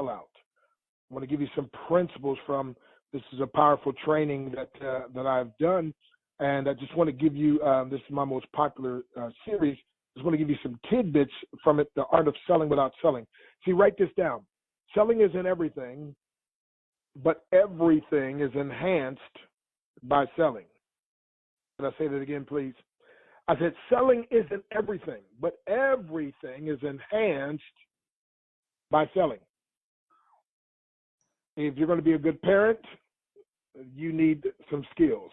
sellout. I want to give you some principles from this is a powerful training that I've done, and I just want to give you this is my most popular series. I just want to give you some tidbits from it, the art of selling without selling. See, write this down. Selling isn't everything, but everything is enhanced by selling. Can I say that again, please? I said selling isn't everything, but everything is enhanced by selling. If you're going to be a good parent, you need some skills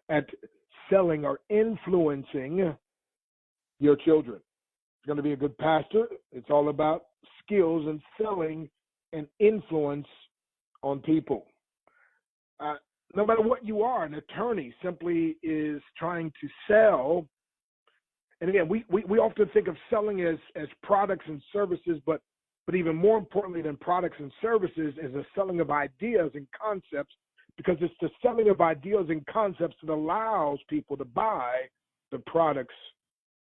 at selling or influencing your children. If you're going to be a good pastor, it's all about skills and selling and influence on people. No matter what you are, an attorney simply is trying to sell. And again, we often think of selling as products and services, but even more importantly than products and services is the selling of ideas and concepts, because it's the selling of ideas and concepts that allows people to buy the products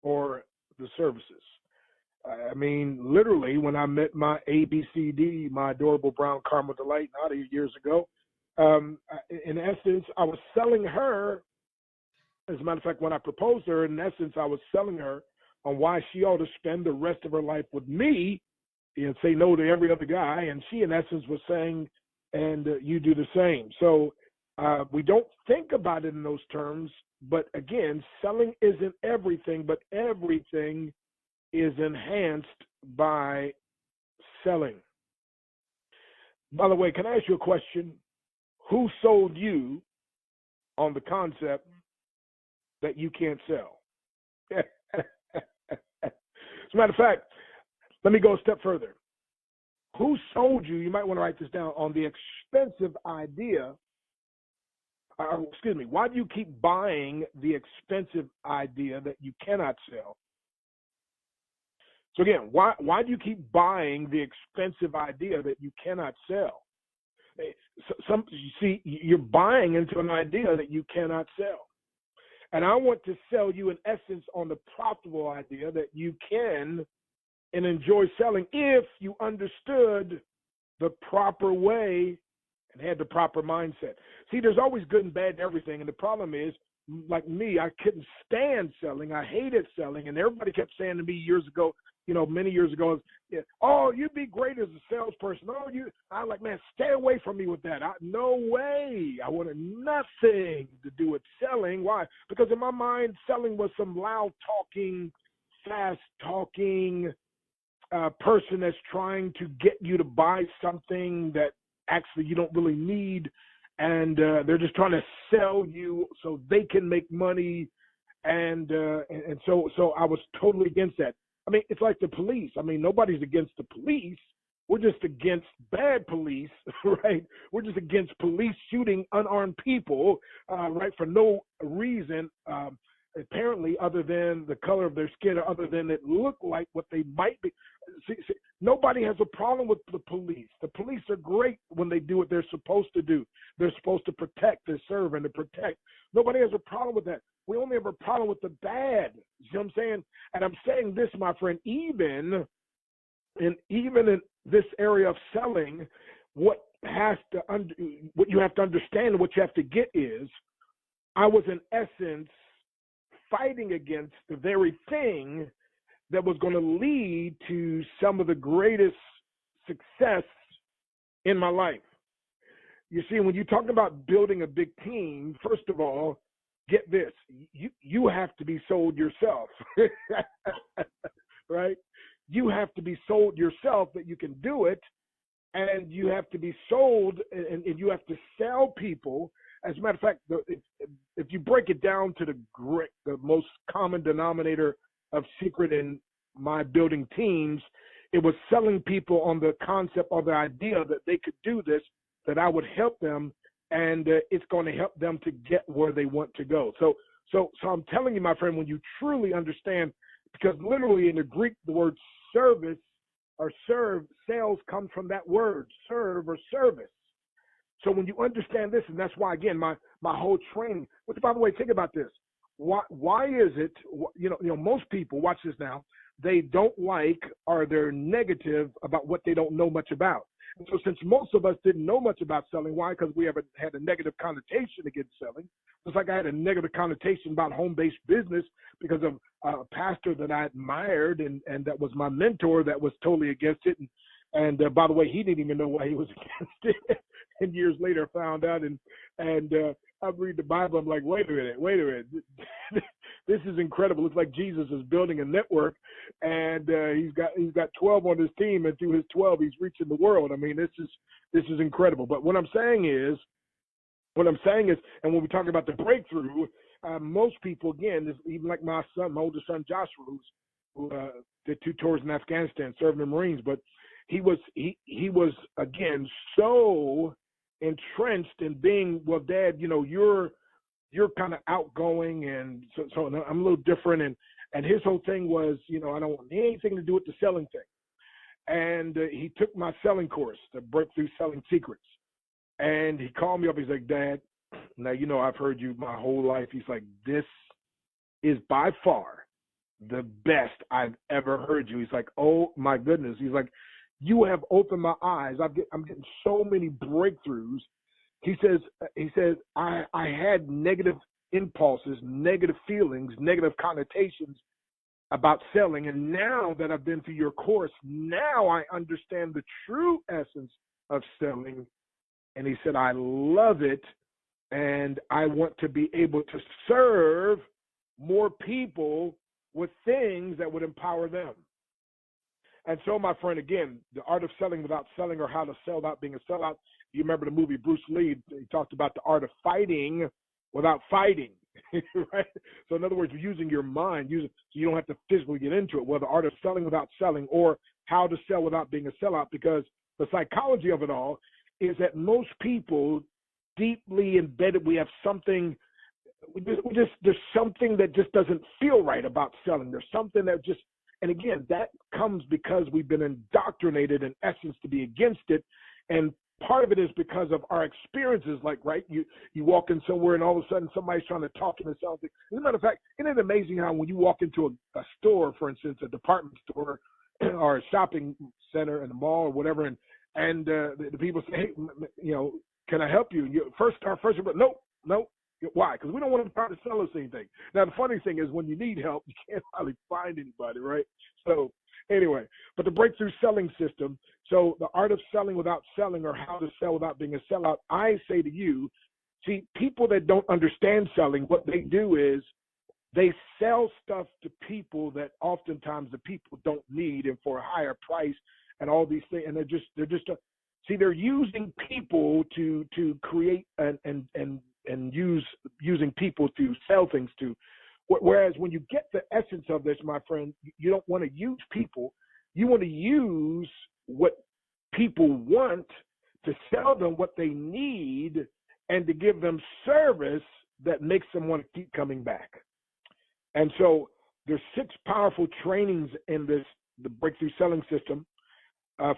or the services. I mean, literally, when I met my ABCD, my adorable brown caramel delight, not years ago, in essence, I was selling her. As a matter of fact, when I proposed to her, in essence, I was selling her on why she ought to spend the rest of her life with me and say no to every other guy. And she, in essence, was saying, and you do the same. So we don't think about it in those terms. But again, selling isn't everything, but everything is enhanced by selling. By the way, can I ask you a question? Who sold you on the concept that you can't sell? As a matter of fact, let me go a step further. Who sold you might want to write this down, on the expensive idea, why do you keep buying the expensive idea that you cannot sell? So again, why do you keep buying the expensive idea that you cannot sell? You see, you're buying into an idea that you cannot sell. And I want to sell you, in essence, on the profitable idea that you can and enjoy selling if you understood the proper way and had the proper mindset. See, there's always good and bad in everything. And the problem is, like me, I couldn't stand selling. I hated selling. And everybody kept saying to me years ago, many years ago, oh, you'd be great as a salesperson. Oh, I'm like, man, stay away from me with that. No way. I wanted nothing to do with selling. Why? Because in my mind, selling was some loud talking, fast talking person that's trying to get you to buy something that actually you don't really need. And they're just trying to sell you so they can make money. And so I was totally against that. I mean, it's like the police. I mean, nobody's against the police. We're just against bad police, right? We're just against police shooting unarmed people, right, for no reason, apparently, other than the color of their skin, or other than it look like what they might be. See, nobody has a problem with the police. The police are great when they do what they're supposed to do. They're supposed to protect, to serve, and to protect. Nobody has a problem with that. We only have a problem with the bad. You see what I'm saying? And I'm saying this, my friend, even in this area of selling, what you have to understand, what you have to get is, I was in essence fighting against the very thing that was going to lead to some of the greatest success in my life. You see, when you talk about building a big team, first of all, get this, you have to be sold yourself, right? You have to be sold yourself that you can do it, and you have to be sold, and you have to sell people. As a matter of fact, if you break it down to the most common denominator of secret in my building teams, it was selling people on the concept or the idea that they could do this, that I would help them, and it's going to help them to get where they want to go. So I'm telling you, my friend, when you truly understand, because literally in the Greek, the word service or serve, sales comes from that word, serve or service. So when you understand this, and that's why, again, my whole training, which, by the way, think about this. Why is it, most people, watch this now, they don't like or they're negative about what they don't know much about. And so since most of us didn't know much about selling, why? Because we haven't had a negative connotation against selling. Just like I had a negative connotation about home-based business because of a pastor that I admired and that was my mentor that was totally against it. And by the way, he didn't even know why he was against it. And years later found out. And I read the Bible. I'm like, wait a minute. This is incredible. It's like Jesus is building a network, and he's got 12 on his team, and through his 12, he's reaching the world. I mean, this is incredible. But what I'm saying is, and when we talk about the breakthrough, most people, again, even like my oldest son Joshua, who did 2 tours in Afghanistan, serving the Marines, but he was again so entrenched in being, well, Dad, you're kind of outgoing, and so I'm a little different, and his whole thing was, I don't want anything to do with the selling thing. And he took my selling course, the Breakthrough Selling Secrets, and he called me up. He's like, Dad, now I've heard you my whole life. He's like, this is by far the best I've ever heard you. He's like, oh my goodness. He's like, you have opened my eyes. I'm getting so many breakthroughs. He says, I had negative impulses, negative feelings, negative connotations about selling. And now that I've been through your course, now I understand the true essence of selling. And he said, I love it. And I want to be able to serve more people with things that would empower them. And so, my friend, again, the art of selling without selling, or how to sell without being a sellout. You remember the movie Bruce Lee? He talked about the art of fighting without fighting, right? So, in other words, using your mind, so you don't have to physically get into it. Well, the art of selling without selling, or how to sell without being a sellout, because the psychology of it all is that most people, deeply embedded, we have something. There's something that just doesn't feel right about selling. There's something that just. And again, that comes because we've been indoctrinated, in essence, to be against it. And part of it is because of our experiences. Like, right, you walk in somewhere and all of a sudden somebody's trying to talk to something. As a matter of fact, isn't it amazing how when you walk into a store, for instance, a department store or a shopping center in a mall or whatever, and the people say, hey, can I help you? But nope. Why? Because we don't want to try to sell us anything. Now, the funny thing is when you need help, you can't hardly find anybody, right? So anyway, but the breakthrough selling system, so the art of selling without selling, or how to sell without being a sellout, I say to you, see, people that don't understand selling, what they do is they sell stuff to people that oftentimes the people don't need, and for a higher price and all these things. And they're using people to create and using people to sell things to. Whereas when you get the essence of this, my friend, you don't want to use people. You want to use what people want to sell them what they need, and to give them service that makes them want to keep coming back. And so there's 6 powerful trainings in the breakthrough selling system.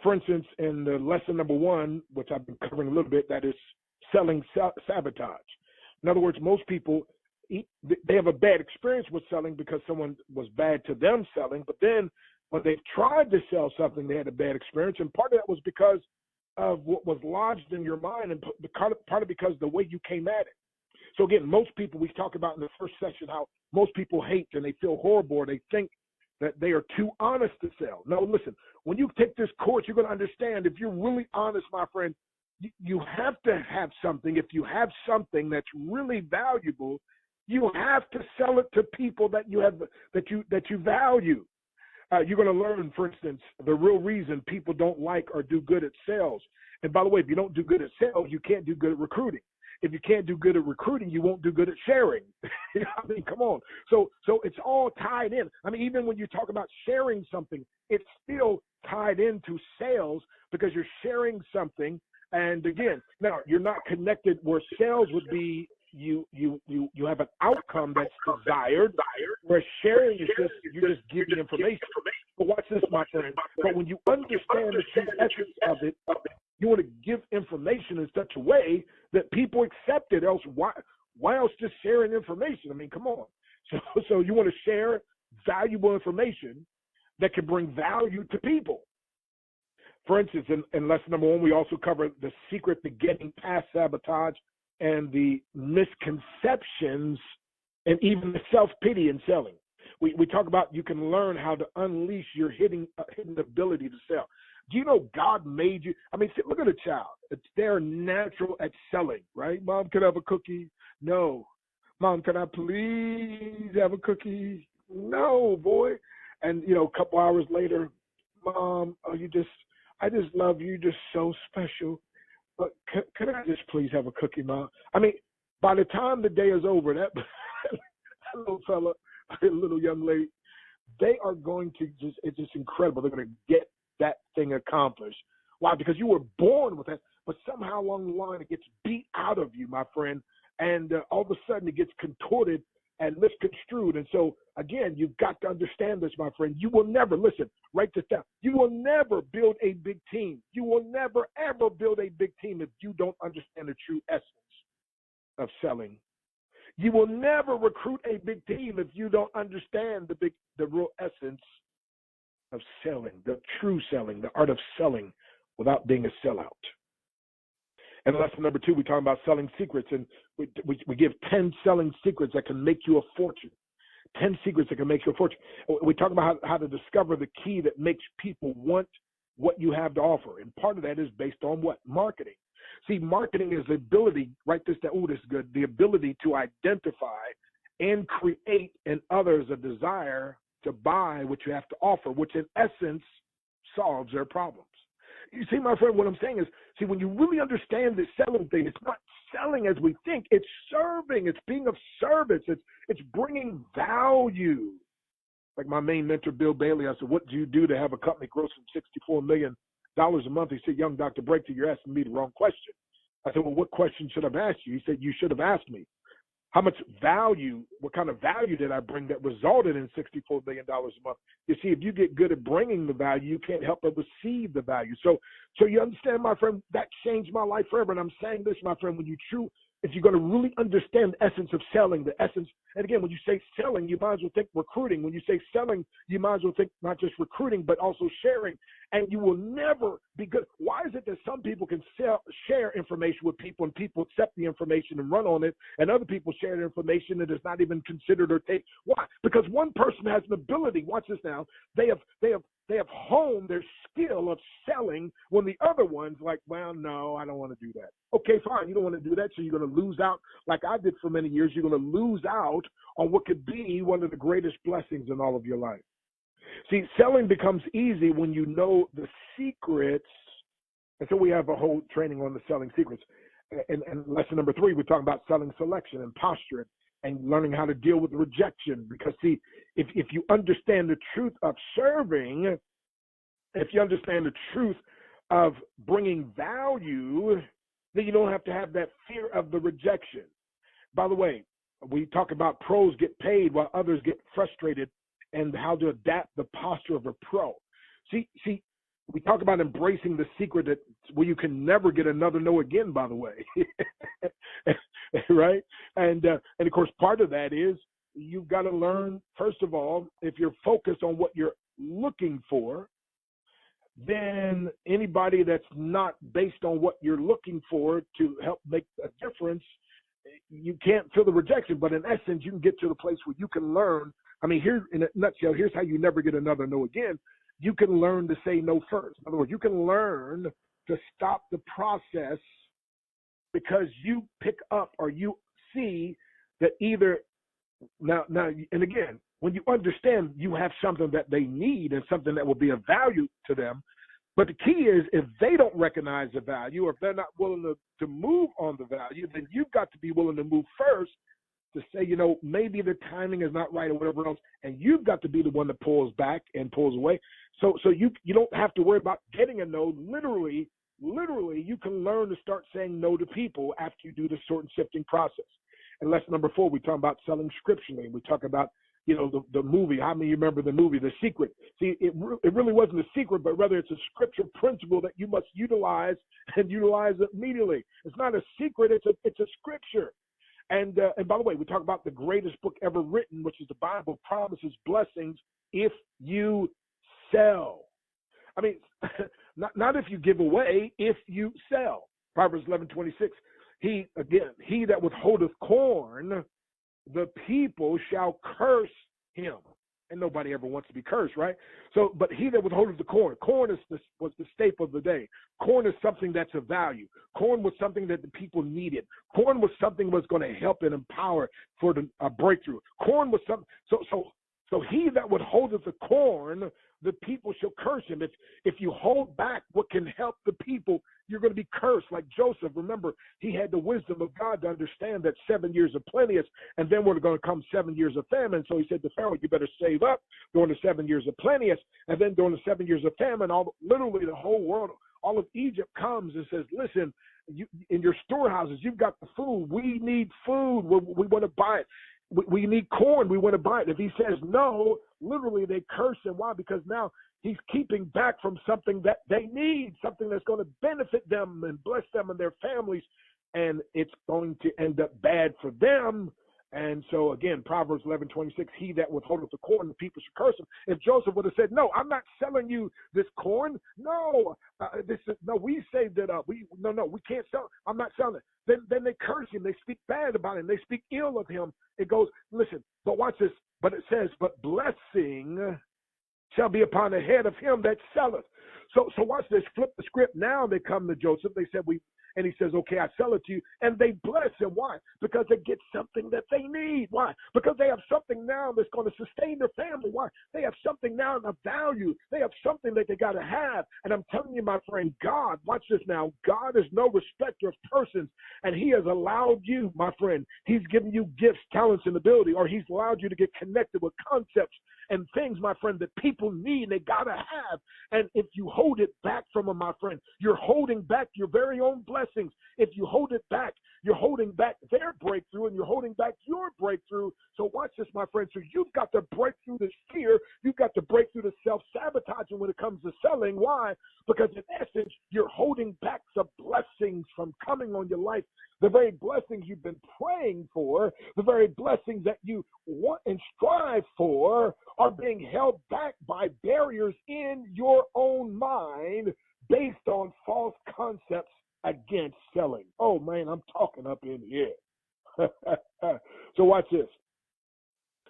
For instance, in the lesson number 1, which I've been covering a little bit, that is selling sabotage. In other words, most people, they have a bad experience with selling because someone was bad to them selling, but then when they've tried to sell something, they had a bad experience, and part of that was because of what was lodged in your mind, and part of because the way you came at it. So again, most people, we talked about in the first session how most people hate and they feel horrible, or they think that they are too honest to sell. No, listen, when you take this course, you're going to understand, if you're really honest, my friend, you have to have something. If you have something that's really valuable, you have to sell it to people that you value. You're going to learn, for instance, the real reason people don't like or do good at sales. And by the way, if you don't do good at sales, you can't do good at recruiting. If you can't do good at recruiting, you won't do good at sharing. I mean, come on. So it's all tied in. I mean, even when you talk about sharing something, it's still tied into sales, because you're sharing something. And again, now you're not connected where sales would be. You have an outcome that's desired, where sharing is just, you're just giving information. But watch this, my friend. But when you understand the true essence of it, you want to give information in such a way that people accept it. Else, why else just sharing information? I mean, come on. So you want to share valuable information that can bring value to people. For instance, in lesson number 1, we also cover the secret to getting past sabotage and the misconceptions and even the self-pity in selling. We talk about you can learn how to unleash your hidden ability to sell. Do you know God made you? I mean, look at a child. They're natural at selling, right? Mom, can I have a cookie? No. Mom, can I please have a cookie? No, boy. And, a couple hours later, Mom, I just love you. You're just so special. But can I just please have a cookie, Mom? I mean, by the time the day is over, that little fella, little young lady, they are going to it's just incredible. They're going to get that thing accomplished. Why? Because you were born with it, but somehow along the line it gets beat out of you, my friend, and all of a sudden it gets contorted and misconstrued. And so, again, you've got to understand this, my friend. You will never, listen, write this down. You will never build a big team. You will never, ever build a big team if you don't understand the true essence of selling. You will never recruit a big team if you don't understand the real essence of selling, the true selling, the art of selling without being a sellout. And lesson number 2, we talk about selling secrets, and we give 10 selling secrets that can make you a fortune. 10 secrets that can make you a fortune. We talk about how to discover the key that makes people want what you have to offer. And part of that is based on what? Marketing. See, marketing is the ability, write this down, this is good, the ability to identify and create in others a desire to buy what you have to offer, which in essence solves their problems. You see, my friend, what I'm saying is, see, when you really understand this selling thing, it's not selling as we think. It's serving. It's being of service. It's bringing value. Like my main mentor, Bill Bailey, I said, what do you do to have a company grossing $64 million a month? He said, young Dr. Breakthrough, you're asking me the wrong question. I said, well, what question should I have asked you? He said, you should have asked me, how much value, what kind of value did I bring that resulted in $64 million a month? You see, if you get good at bringing the value, you can't help but receive the value. So you understand, my friend, that changed my life forever. And I'm saying this, my friend, if you're going to really understand the essence of selling, the essence, and again, when you say selling, you might as well think recruiting. When you say selling, you might as well think not just recruiting, but also sharing. And you will never be good. Why is it that some people can share information with people and people accept the information and run on it, and other people share the information that is not even considered or taken? Why? Because one person has an ability, watch this now, they have honed their skill of selling when the other one's like, well, no, I don't want to do that. Okay, fine. You don't want to do that, so you're going to lose out like I did for many years. You're going to lose out on what could be one of the greatest blessings in all of your life. See, selling becomes easy when you know the secrets. And so we have a whole training on the selling secrets. And lesson number 3, we're talking about selling selection and posture and learning how to deal with rejection. Because, see, if you understand the truth of serving, if you understand the truth of bringing value, then you don't have to have that fear of the rejection. By the way, we talk about pros get paid while others get frustrated and how to adapt the posture of a pro. See, we talk about embracing the secret where you can never get another no again, by the way. Right? And of course, part of that is you've got to learn, first of all, if you're focused on what you're looking for, then anybody that's not based on what you're looking for to help make a difference, you can't feel the rejection. But in essence, you can get to the place where you can learn. I mean, here in a nutshell, here's how you never get another no again. You can learn to say no first. In other words, you can learn to stop the process because you pick up or you see that either now, and again, when you understand you have something that they need and something that will be of value to them. But the key is if they don't recognize the value or if they're not willing to move on the value, then you've got to be willing to move first to say, maybe the timing is not right or whatever else. And you've got to be the one that pulls back and pulls away. So you don't have to worry about getting a no. Literally, you can learn to start saying no to people after you do the sort and sifting process. And lesson number 4, we talk about selling scripturally. We talk about, the movie. How many of you remember the movie, The Secret? See, it really wasn't a secret, but rather it's a scripture principle that you must utilize and utilize immediately. It's not a secret. It's a scripture. And by the way, we talk about the greatest book ever written, which is the Bible, promises blessings if you sell. I mean, not if you give away, if you sell. Proverbs 11:26. He that withholdeth corn, the people shall curse him. And nobody ever wants to be cursed, right? So, but he that withholdeth the corn was the staple of the day. Corn is something that's of value. Corn was something that the people needed. Corn was something that was going to help and empower for a breakthrough. Corn was something. So he that withholdeth the corn, the people shall curse him. If you hold back what can help the people, you're going to be cursed. Like Joseph, remember, he had the wisdom of God to understand that 7 years of plenteous, and then we're going to come 7 years of famine. So he said to Pharaoh, you better save up during the 7 years of plenteous, and then during the 7 years of famine, literally the whole world, all of Egypt comes and says, listen, in your storehouses, you've got the food. We need food. We want to buy it. We need corn. We want to buy it. If he says no, literally they curse him. Why? Because now he's keeping back from something that they need, something that's going to benefit them and bless them and their families, and it's going to end up bad for them. And so again, Proverbs 11:26, he that withholdeth the corn, the people should curse him. If Joseph would have said, no, I'm not selling you this corn. No, we say that we can't sell. I'm not selling it. Then they curse him. They speak bad about him. They speak ill of him. It goes, listen, but watch this. But it says, but blessing shall be upon the head of him that selleth. So watch this. Flip the script. Now they come to Joseph. They said, and he says, okay, I sell it to you. And they bless him. Why? Because they get something that they need. Why? Because they have something now that's going to sustain their family. Why? They have something now of value. They have something that they got to have. And I'm telling you, my friend, God, watch this now. God is no respecter of persons. And he has allowed you, my friend, he's given you gifts, talents, and ability, or he's allowed you to get connected with concepts and things, my friend, that people need, they got to have. And if you hold it back from them, my friend, you're holding back your very own blessings. If you hold it back, you're holding back their breakthrough and you're holding back your breakthrough. So watch this, my friend. So you've got to break through this fear. You've got to break through the self-sabotaging when it comes to selling. Why? Because in essence, you're holding back the blessings from coming on your life. The very blessings you've been praying for, the very blessings that you want and strive for are being held back by barriers in your own mind based on false concepts against selling. Oh, man, I'm talking up in here. So watch this.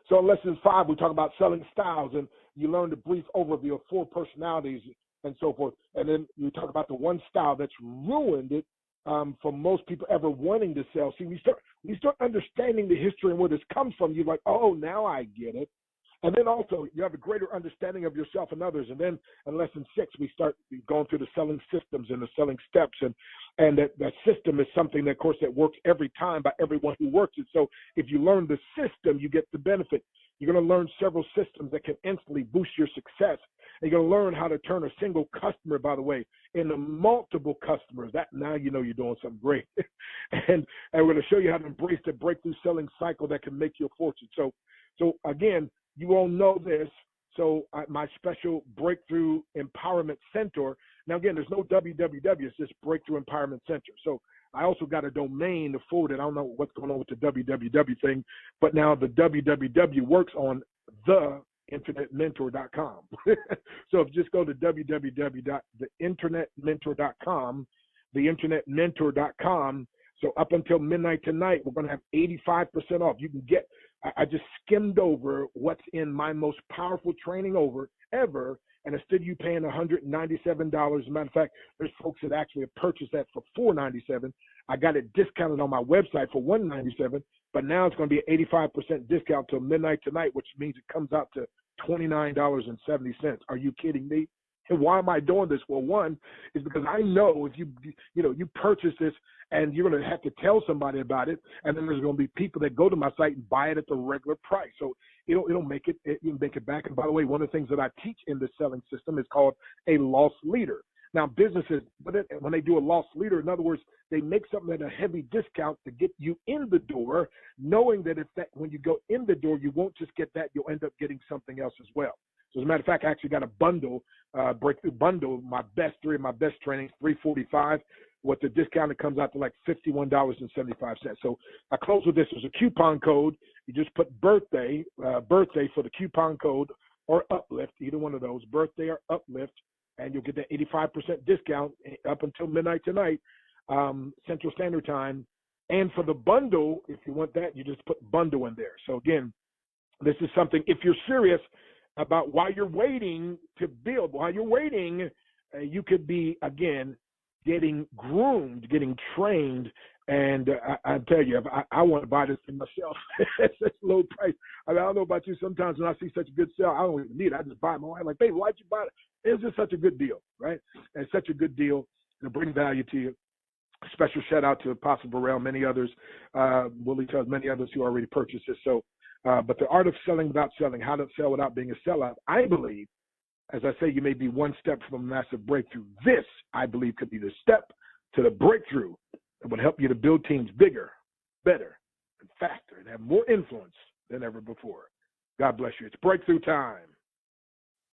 So in lesson 5, we talk about selling styles, and you learn the brief overview of 4 personalities and so forth. And then you talk about the one style that's ruined it for most people ever wanting to sell. See, we start understanding the history and where this comes from. You're like, oh, now I get it. And then also you have a greater understanding of yourself and others. And then in lesson 6, we start going through the selling systems and the selling steps. And that system is something that, of course, that works every time by everyone who works it. So if you learn the system, you get the benefit. You're going to learn several systems that can instantly boost your success. And you're going to learn how to turn a single customer, by the way, into multiple customers. That now you know you're doing something great. and we're going to show you how to embrace the breakthrough selling cycle that can make you a fortune. So again, you all know this. So my special Breakthrough Empowerment Center. Now, again, there's no www. It's just Breakthrough Empowerment Center. So I also got a domain to forward it. I don't know what's going on with the www thing, but now the www works on theinternetmentor.com. So if you just go to www.theinternetmentor.com, theinternetmentor.com. So up until midnight tonight, we're going to have 85% off. You can get, I just skimmed over what's in my most powerful training ever, and instead of you paying $197, as a matter of fact, there's folks that actually have purchased that for $497. I got it discounted on my website for $197, but now it's going to be an 85% discount till midnight tonight, which means it comes out to $29.70. Are you kidding me? And why am I doing this? Well, one is because I know if you purchase this and you're going to have to tell somebody about it, and then there's going to be people that go to my site and buy it at the regular price. So it'll make it back. And by the way, one of the things that I teach in the selling system is called a loss leader. Now, businesses, when they do a loss leader, in other words, they make something at a heavy discount to get you in the door, knowing that when you go in the door, you won't just get that, you'll end up getting something else as well. So as a matter of fact, I actually got a bundle, breakthrough bundle, three of my best trainings, $345. With the discount, it comes out to like $51.75. So I close with this. There's a coupon code. You just put birthday for the coupon code, or Uplift, either one of those, birthday or Uplift, and you'll get that 85% discount up until midnight tonight, Central Standard Time. And for the bundle, if you want that, you just put bundle in there. So again, this is something, if you're serious about while you're waiting to build, while you're waiting, you could be, again, getting groomed, getting trained. And I tell you, I want to buy this thing myself at such low price. I don't know about you. Sometimes when I see such a good sale, I don't even need it. I just buy it. My wife like, baby, why'd you buy it? It's just such a good deal, right? And such a good deal to bring value to you. Special shout out to Apostle Burrell, many others, Willie tells many others who already purchased this. So, but the art of selling without selling, how to sell without being a sellout, I believe, as I say, you may be one step from a massive breakthrough. This, I believe, could be the step to the breakthrough that would help you to build teams bigger, better, and faster, and have more influence than ever before. God bless you. It's breakthrough time.